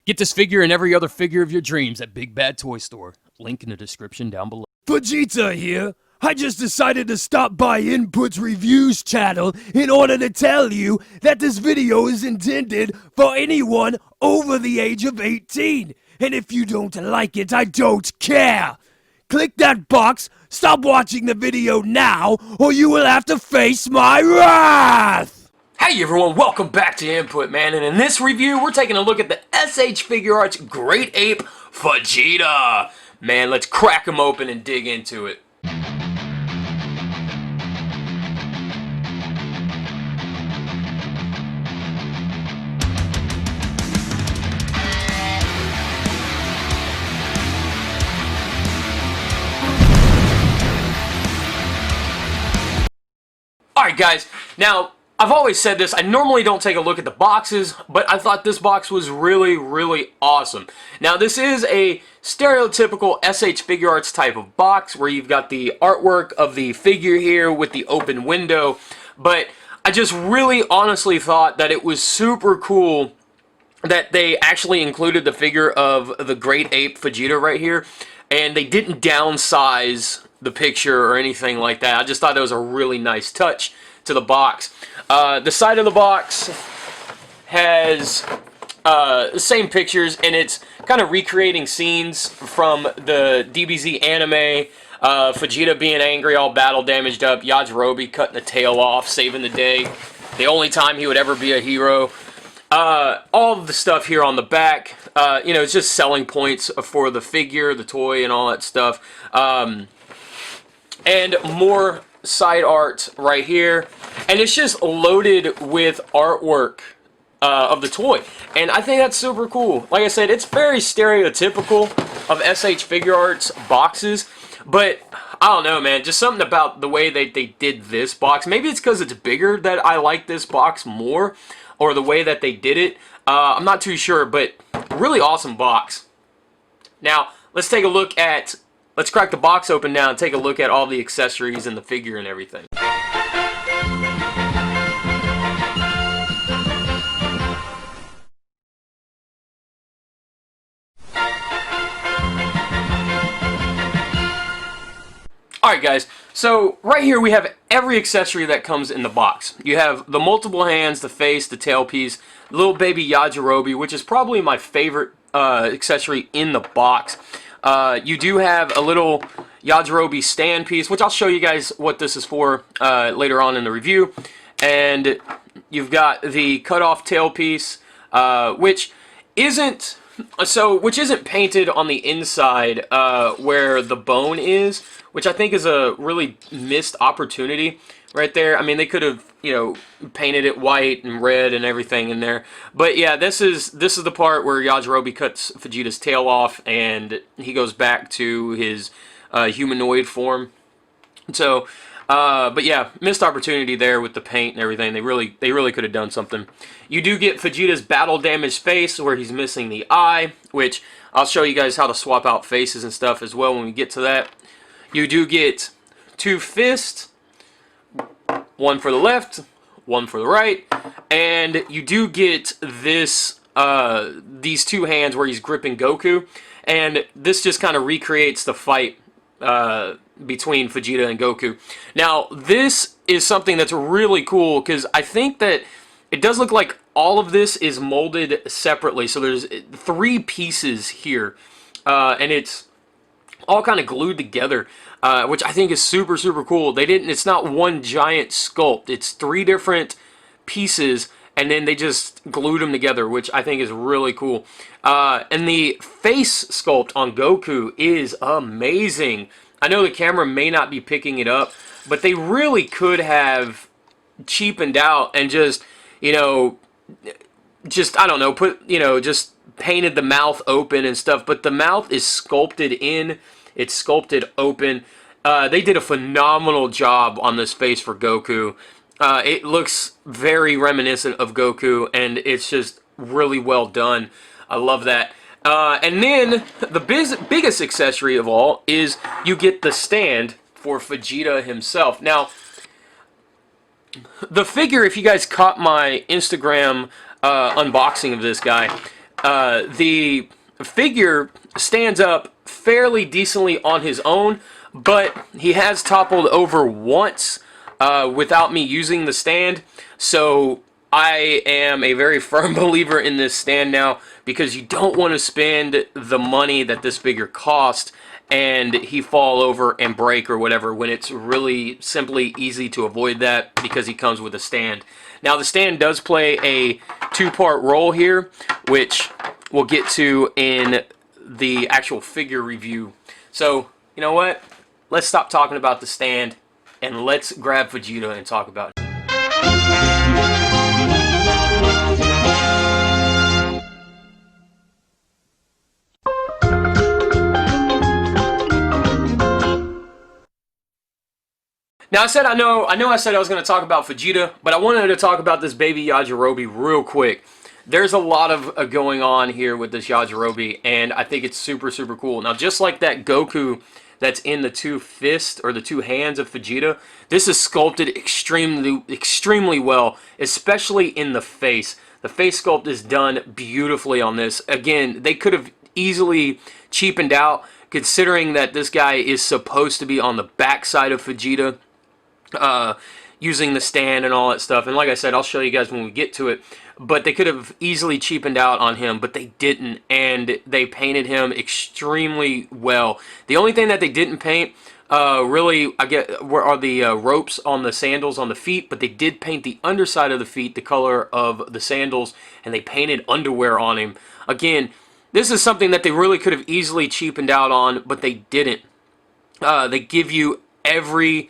Get this figure and every other figure of your dreams at Big Bad Toy Store. Link in the description down below. Vegeta here. I just decided to stop by Input's Reviews channel in order to tell you that this video is intended for anyone over the age of 18. And if you don't like it, I don't care. Click that box, stop watching the video now, or you will have to face my wrath! Hey everyone, welcome back to Input, man, and in this review, we're taking a look at the Shfiguarts Great Ape Vegeta. Man, let's crack him open and dig into it. Alright guys, now, I've always said this, I normally don't take a look at the boxes, but I thought this box was really awesome. Now this is a stereotypical Shfiguarts type of box where you've got the artwork of the figure here with the open window, but I just really honestly thought that it was super cool that they actually included the figure of the Great Ape Vegeta right here, and they didn't downsize the picture or anything like that. I just thought that was a really nice touch to the box. The side of the box has the same pictures, and it's kind of recreating scenes from the DBZ anime. Vegeta being angry, all battle damaged up, Yajirobe cutting the tail off, saving the day, the only time he would ever be a hero. All of the stuff here on the back, you know, it's just selling points for the figure, the toy, and all that stuff. And more side art right here, and it's just loaded with artwork of the toy, and I think that's super cool. Like I said, it's very stereotypical of Shfiguarts boxes, but I don't know, man, just something about the way they did this box. Maybe it's because it's bigger that I like this box more, or the way that they did it. I'm not too sure, but really awesome box. Now, let's take a look at let's crack the box open now and take a look at all the accessories and the figure and everything. Alright guys, so right here we have every accessory that comes in the box. You have the multiple hands, the face, the tailpiece, little baby Yajirobe, which is probably my favorite accessory in the box. You do have a little Yajirobe stand piece, which I'll show you guys what this is for later on in the review. And you've got the cut-off tail piece, which isn't painted on the inside where the bone is, which I think is a really missed opportunity right there. I mean, they could have, you know, painted it white and red and everything in there. But yeah, this is the part where Yajirobe cuts Vegeta's tail off and he goes back to his humanoid form. So, but yeah, missed opportunity there with the paint and everything. They really could have done something. You do get Vegeta's battle damaged face where he's missing the eye, which I'll show you guys how to swap out faces and stuff as well when we get to that. You do get two fists, one for the left, one for the right, and you do get this these two hands where he's gripping Goku, and this just kind of recreates the fight between Vegeta and Goku. Now, this is something that's really cool because I think that it does look like all of this is molded separately. So there's three pieces here, and it's all kind of glued together, which I think is super cool. It's not one giant sculpt. It's three different pieces, and then they just glued them together, which I think is really cool. And the face sculpt on Goku is amazing. I know the camera may not be picking it up, but they really could have cheapened out and just, you know, I don't know, just painted the mouth open and stuff, but the mouth is sculpted in, it's sculpted open. They did a phenomenal job on this face for Goku. It looks very reminiscent of Goku, and it's just really well done. I love that. And then the biggest accessory of all is you get the stand for Vegeta himself. Now, the figure, if you guys caught my Instagram unboxing of this guy, the figure stands up fairly decently on his own, but he has toppled over once without me using the stand. So I am a very firm believer in this stand now, because you don't want to spend the money that this figure cost and he fall over and break or whatever, when it's really simply easy to avoid that because he comes with a stand. Now the stand does play a two-part role here, which we'll get to in the actual figure review. So, you know what? Let's stop talking about the stand and let's grab Vegeta and talk about it. Now I said I was going to talk about Vegeta, but I wanted to talk about this baby Yajirobe real quick. There's a lot of going on here with this Yajirobe, and I think it's super, super cool. Now, just like that Goku that's in the two fists, or the two hands of Vegeta, this is sculpted extremely, extremely well, especially in the face. The face sculpt is done beautifully on this. Again, they could have easily cheapened out, considering that this guy is supposed to be on the back side of Vegeta, using the stand and all that stuff. And like I said, I'll show you guys when we get to it. But they could have easily cheapened out on him, but they didn't, and they painted him extremely well. The only thing that they didn't paint, really, are the ropes on the sandals on the feet, but they did paint the underside of the feet the color of the sandals, and they painted underwear on him. Again, this is something that they really could have easily cheapened out on, but they didn't. They give you every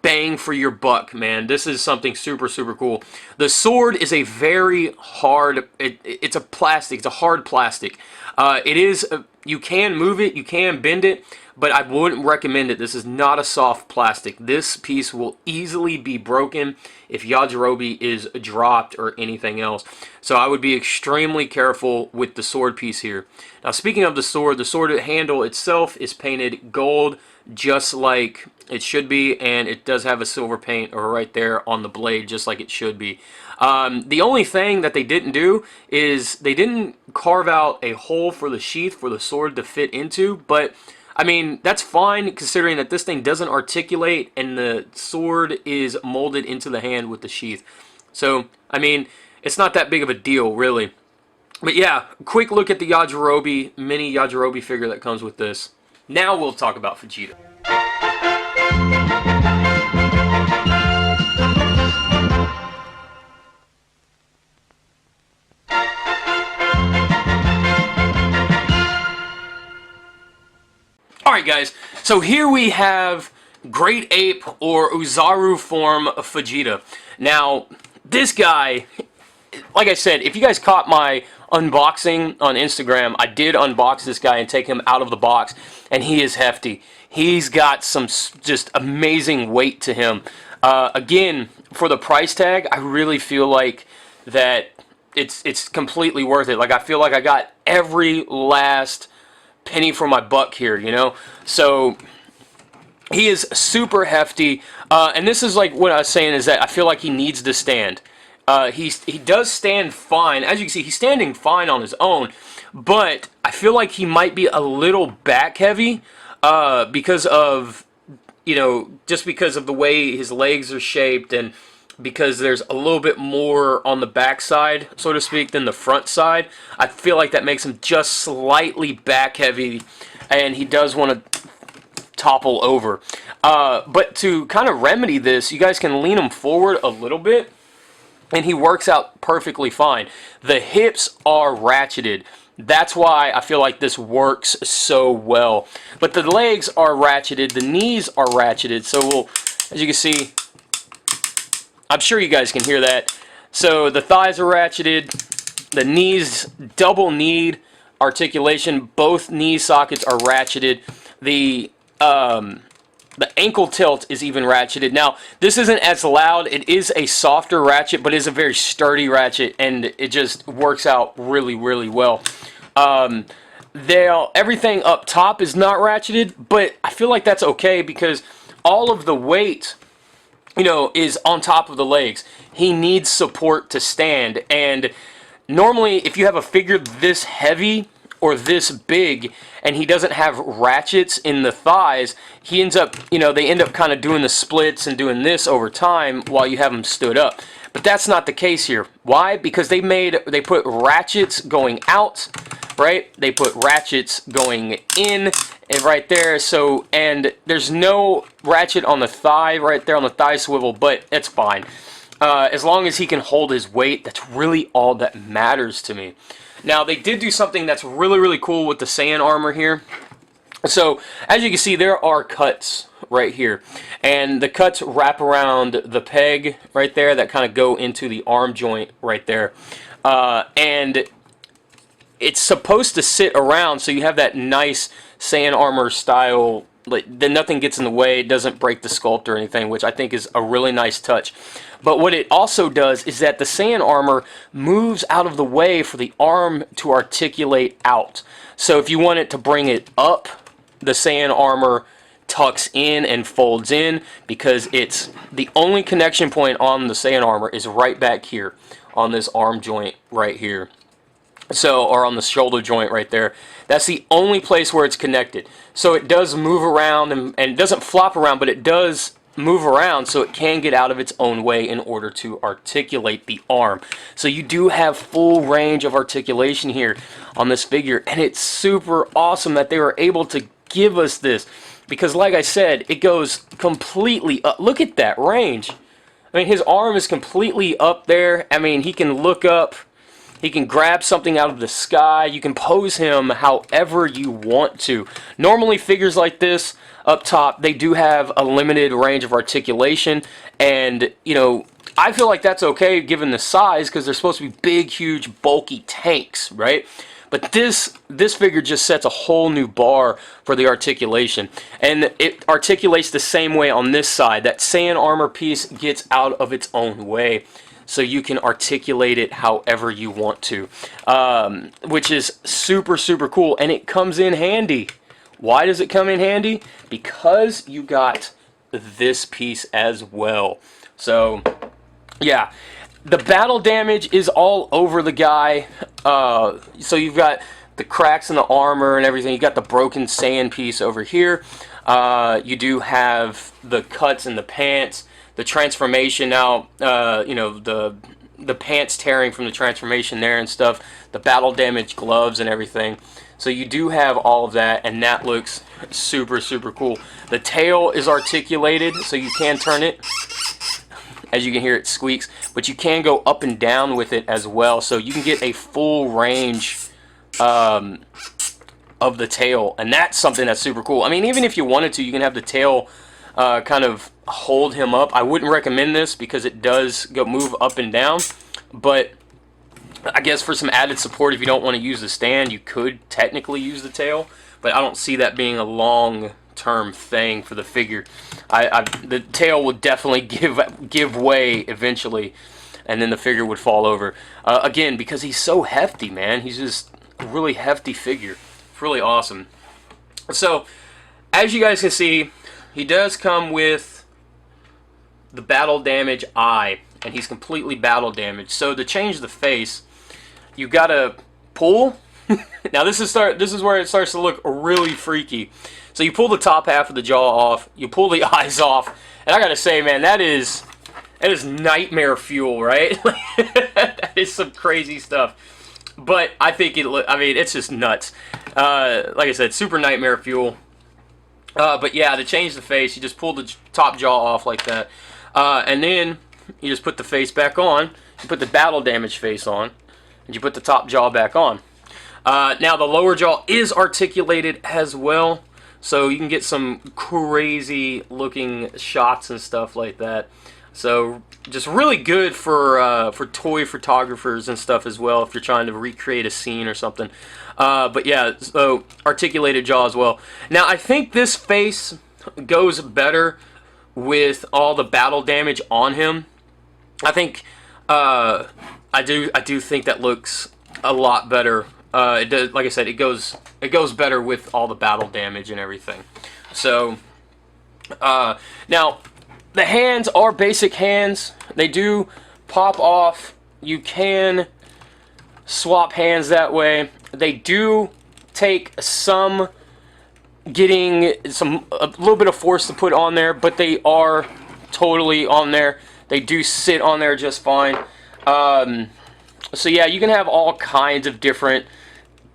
bang for your buck, man. This is something super, super cool. The sword is a very hard, it's a plastic, it's a hard plastic. It is, you can move it, you can bend it, but I wouldn't recommend it. This is not a soft plastic. This piece will easily be broken if Yajirobe is dropped or anything else. So I would be extremely careful with the sword piece here. Now, speaking of the sword handle itself is painted gold, just like it should be, and it does have a silver paint right there on the blade, just like it should be. The only thing that they didn't do is they didn't carve out a hole for the sheath for the sword to fit into, but I mean, that's fine considering that this thing doesn't articulate and the sword is molded into the hand with the sheath. So, I mean, it's not that big of a deal, really. But yeah, quick look at the Yajirobe, mini Yajirobe figure that comes with this. Now we'll talk about Vegeta. Alright guys, so here we have Great Ape or Uzaru form of Vegeta. Now, this guy, like I said, if you guys caught my unboxing on Instagram, I did unbox this guy and take him out of the box, and he is hefty. He's got some just amazing weight to him. Again, for the price tag, I really feel like that it's completely worth it. Like, I feel like I got every last penny for my buck here, you know? So he is super hefty, and this is like what I was saying, is that I feel like he needs to stand. He does stand fine. As you can see, he's standing fine on his own, but I feel like he might be a little back heavy because of, you know, just because of the way his legs are shaped, and because there's a little bit more on the back side, so to speak, than the front side. I feel like that makes him just slightly back heavy, and he does want to topple over. But to kind of remedy this, you guys can lean him forward a little bit, and he works out perfectly fine. The hips are ratcheted. That's why I feel like this works so well. But the legs are ratcheted, the knees are ratcheted, so we'll, as you can see, I'm sure you guys can hear that. So the thighs are ratcheted, the knees, double kneed articulation, both knee sockets are ratcheted. The ankle tilt is even ratcheted. Now, this isn't as loud. It is a softer ratchet, but it is a very sturdy ratchet, and it just works out really, really well. Everything up top is not ratcheted, but I feel like that's okay because all of the weight, you know, is on top of the legs. He needs support to stand, and normally if you have a figure this heavy or this big and he doesn't have ratchets in the thighs, he ends up, you know, they end up kind of doing the splits and doing this over time while you have him stood up. But that's not the case here. Why? Because they put ratchets going out, right? They put ratchets going in and right there. So, and there's no ratchet on the thigh right there on the thigh swivel, but it's fine. As long as he can hold his weight, that's really all that matters to me. Now, they did do something that's really, really cool with the Saiyan armor here. So, as you can see, there are cuts right here. And the cuts wrap around the peg right there that kind of go into the arm joint right there. And it's supposed to sit around so you have that nice Saiyan armor style, like, then nothing gets in the way, it doesn't break the sculpt or anything, which I think is a really nice touch. But what it also does is that the Saiyan armor moves out of the way for the arm to articulate out. So if you want it to bring it up, the Saiyan armor tucks in and folds in, because it's the only connection point on the Saiyan armor is right back here on this arm joint right here. So, or on the shoulder joint right there. That's the only place where it's connected. So it does move around, and it doesn't flop around, but it does move around so it can get out of its own way in order to articulate the arm. So you do have full range of articulation here on this figure, and it's super awesome that they were able to give us this, because like I said, it goes completely up. Look at that range. I mean, his arm is completely up there. I mean, he can look up. He can grab something out of the sky. You can pose him however you want to. Normally, figures like this up top, they do have a limited range of articulation. And, you know, I feel like that's okay given the size, because they're supposed to be big, huge, bulky tanks, right? But this figure just sets a whole new bar for the articulation. And it articulates the same way on this side. That Saiyan armor piece gets out of its own way, so you can articulate it however you want to, which is super, super cool, and it comes in handy. Why does it come in handy? Because you got this piece as well. So, yeah, the battle damage is all over the guy. So you've got the cracks in the armor and everything. You got the broken Saiyan piece over here. You do have the cuts in the pants. The transformation now, you know, the pants tearing from the transformation there and stuff, the battle damage gloves and everything. So you do have all of that, and that looks super, super cool. The tail is articulated, so you can turn it. As you can hear, it squeaks, but you can go up and down with it as well, so you can get a full range of the tail, and that's something that's super cool. I mean, even if you wanted to, you can have the tail kind of hold him up. I wouldn't recommend this because it does move up and down, but I guess for some added support, if you don't want to use the stand, you could technically use the tail, but I don't see that being a long-term thing for the figure. The tail would definitely give way eventually, and then the figure would fall over. Again, because he's so hefty, man. He's just a really hefty figure. It's really awesome. So, as you guys can see, he does come with the battle damage eye, and he's completely battle damaged. So to change the face, you gotta pull. Now this is where it starts to look really freaky. So you pull the top half of the jaw off, you pull the eyes off, and I gotta say, man, that is nightmare fuel, right? That is some crazy stuff. But I think I mean, it's just nuts. Like I said, super nightmare fuel. But yeah, to change the face, you just pull the top jaw off like that. And then you just put the face back on. You put the battle damage face on. And you put the top jaw back on. Now, the lower jaw is articulated as well. So you can get some crazy looking shots and stuff like that. So just really good for toy photographers and stuff as well, if you're trying to recreate a scene or something. But yeah, so articulated jaw as well. Now I think this face goes better with all the battle damage on him. I think I do think that looks a lot better. It does, like I said, it goes better with all the battle damage and everything. So now the hands are basic hands. They do pop off. You can swap hands that way. They do take getting a little bit of force to put on there, but they are totally on there. They do sit on there just fine. So yeah, you can have all kinds of different,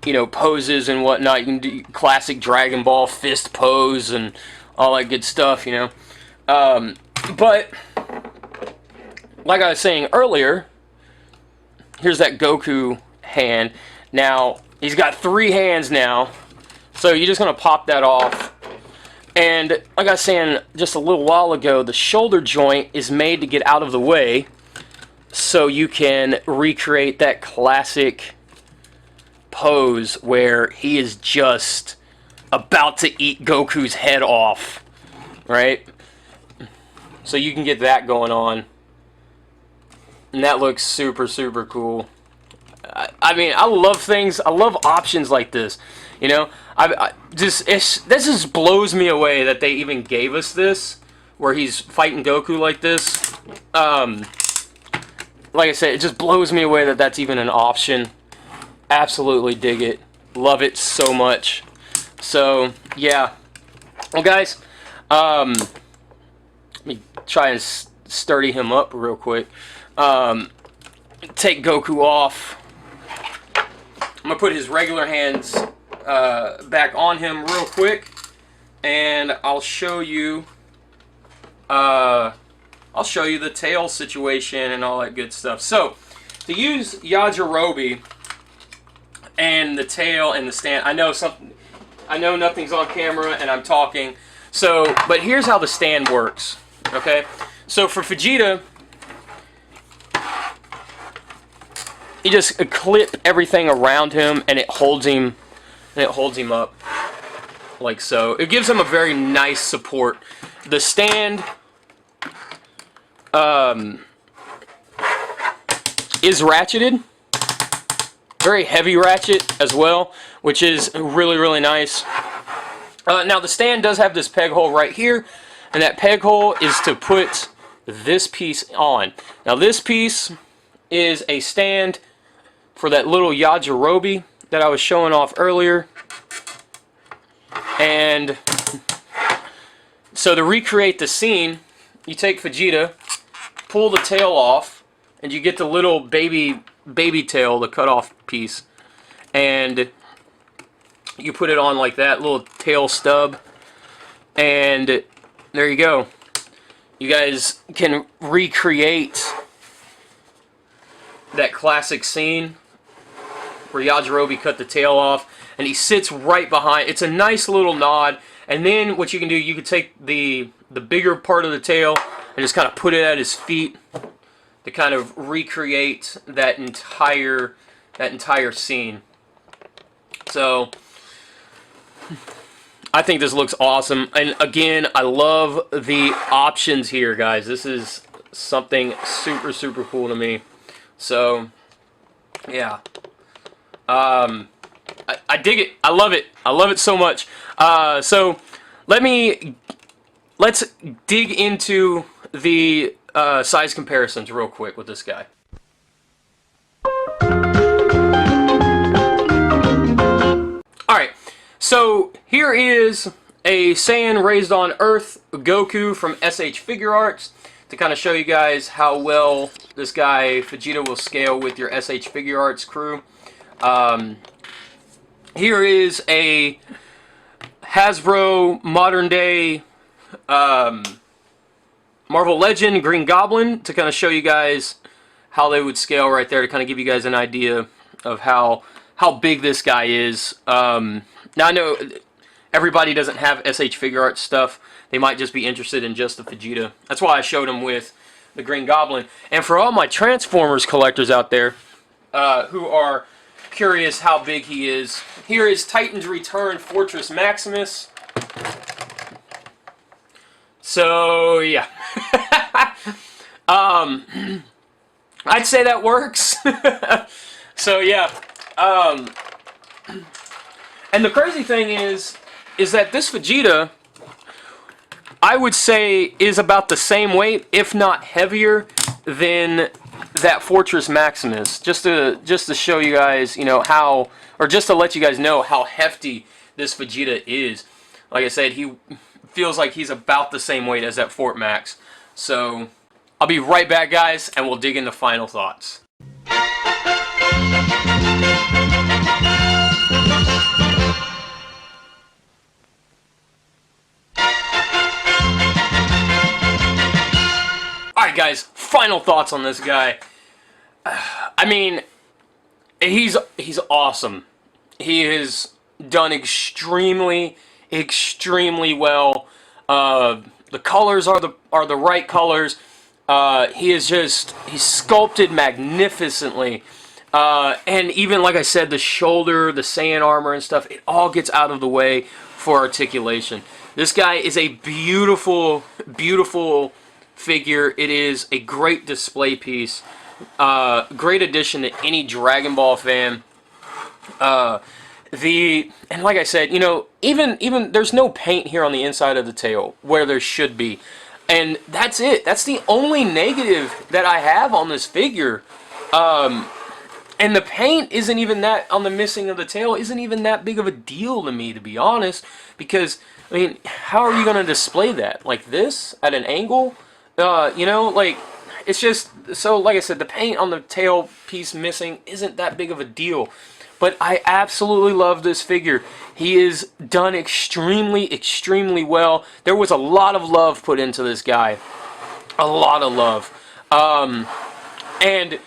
you know, poses and whatnot. You can do classic Dragon Ball fist pose and all that good stuff, you know. But like I was saying earlier, here's that Goku hand. Now he's got 3 hands now, so you're just gonna pop that off. And like I was saying just a little while ago, the shoulder joint is made to get out of the way so you can recreate that classic pose where he is just about to eat Goku's head off, right? So you can get that going on, and that looks super, super cool. I mean, I love options like this, you know. This just blows me away that they even gave us this, where he's fighting Goku like this. Like I said, it just blows me away that that's even an option. Absolutely dig it. Love it so much. So, yeah. Well, guys, let me try and sturdy him up real quick. Take Goku off. I'm going to put his regular hands back on him real quick, and I'll show you the tail situation and all that good stuff. So, to use Yajirobe and the tail and the stand, I know nothing's on camera and I'm talking. So, but here's how the stand works. Okay? So for Vegeta, you just clip everything around him and it holds him up like so. It gives him a very nice support. The stand is ratcheted, very heavy ratchet as well, which is really, really nice. Now the stand does have this peg hole right here, and that peg hole is to put this piece on. Now this piece is a stand for that little Yajirobe that I was showing off earlier. And so to recreate the scene, you take Vegeta, pull the tail off, and you get the little baby tail, the cut off piece, and you put it on like that, little tail stub, and there you go. You guys can recreate that classic scene where Yajirobe cut the tail off and he sits right behind. It's a nice little nod. And then what you can do, you can take the bigger part of the tail and just kind of put it at his feet to kind of recreate that entire scene. So I think this looks awesome. And again, I love the options here, guys. This is something super, super cool to me. So yeah, I dig it. I love it. I love it so much. So let's dig into the size comparisons real quick with this guy. Alright, so here is a Saiyan raised on Earth Goku from Shfiguarts to kind of show you guys how well this guy Vegeta will scale with your Shfiguarts crew. Here is a Hasbro modern day Marvel Legend Green Goblin to kind of show you guys how they would scale right there, to kind of give you guys an idea of how big this guy is. Now I know everybody doesn't have Shfiguarts stuff. They might just be interested in just the Vegeta. That's why I showed him with the Green Goblin. And for all my Transformers collectors out there who are curious how big he is, here is Titan's Return Fortress Maximus. So yeah, I'd say that works. So yeah, and the crazy thing is that this Vegeta, I would say, is about the same weight, if not heavier, than that Fortress Maximus, just to show you guys, you know, how, or just to let you guys know how hefty this Vegeta is. Like I said, he feels like he's about the same weight as that Fort Max. So I'll be right back, guys, and we'll dig into final thoughts. Alright, guys, final thoughts on this guy. I mean, he's awesome. He has done extremely well. The colors are the right colors. He's sculpted magnificently. And even, like I said, the shoulder, the Saiyan armor and stuff, it all gets out of the way for articulation. This guy is a beautiful, beautiful figure. It is a great display piece. Great addition to any Dragon Ball fan. And like I said, you know, even there's no paint here on the inside of the tail where there should be. And that's it. That's the only negative that I have on this figure. And the paint isn't even that, on the missing of the tail, isn't even that big of a deal to me, to be honest. Because, I mean, how are you going to display that? Like this? At an angle? You know, like, it's just, so like I said, the paint on the tail piece missing isn't that big of a deal. But I absolutely love this figure. He is done extremely well. There was a lot of love put into this guy. A lot of love. And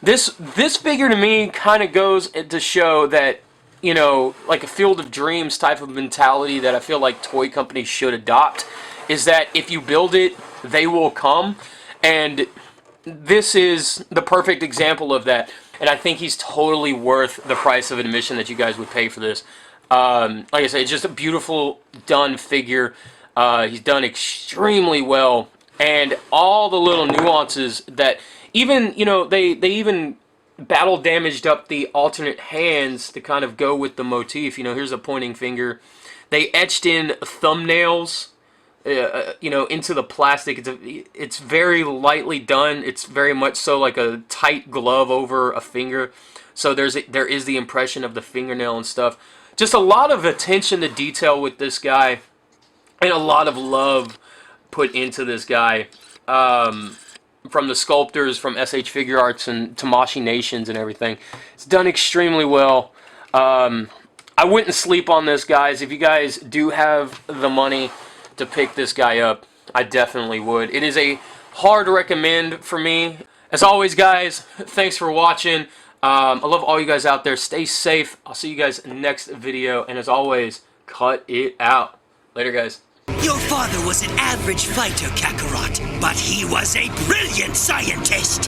this figure to me kind of goes to show that, you know, like a Field of Dreams type of mentality that I feel like toy companies should adopt, is that if you build it, they will come. And this is the perfect example of that. And I think he's totally worth the price of admission that you guys would pay for this. Like I said, it's just a beautiful done figure. He's done extremely well. And all the little nuances that even, you know, they even battle damaged up the alternate hands to kind of go with the motif. You know, here's a pointing finger. They etched in thumbnails, you know, into the plastic. It's very lightly done. It's very much so like a tight glove over a finger. So there is the impression of the fingernail and stuff. Just a lot of attention to detail with this guy, and a lot of love put into this guy. From the sculptors, from Shfiguarts and Tamashii Nations and everything. It's done extremely well. I wouldn't sleep on this, guys. If you guys do have the money to pick this guy up, I definitely would. It is a hard recommend for me. As always, guys, thanks for watching. I love all you guys out there. Stay safe. I'll see you guys next video. And as always, cut it out. Later, guys. Your father was an average fighter, Kakarot, but he was a brilliant scientist.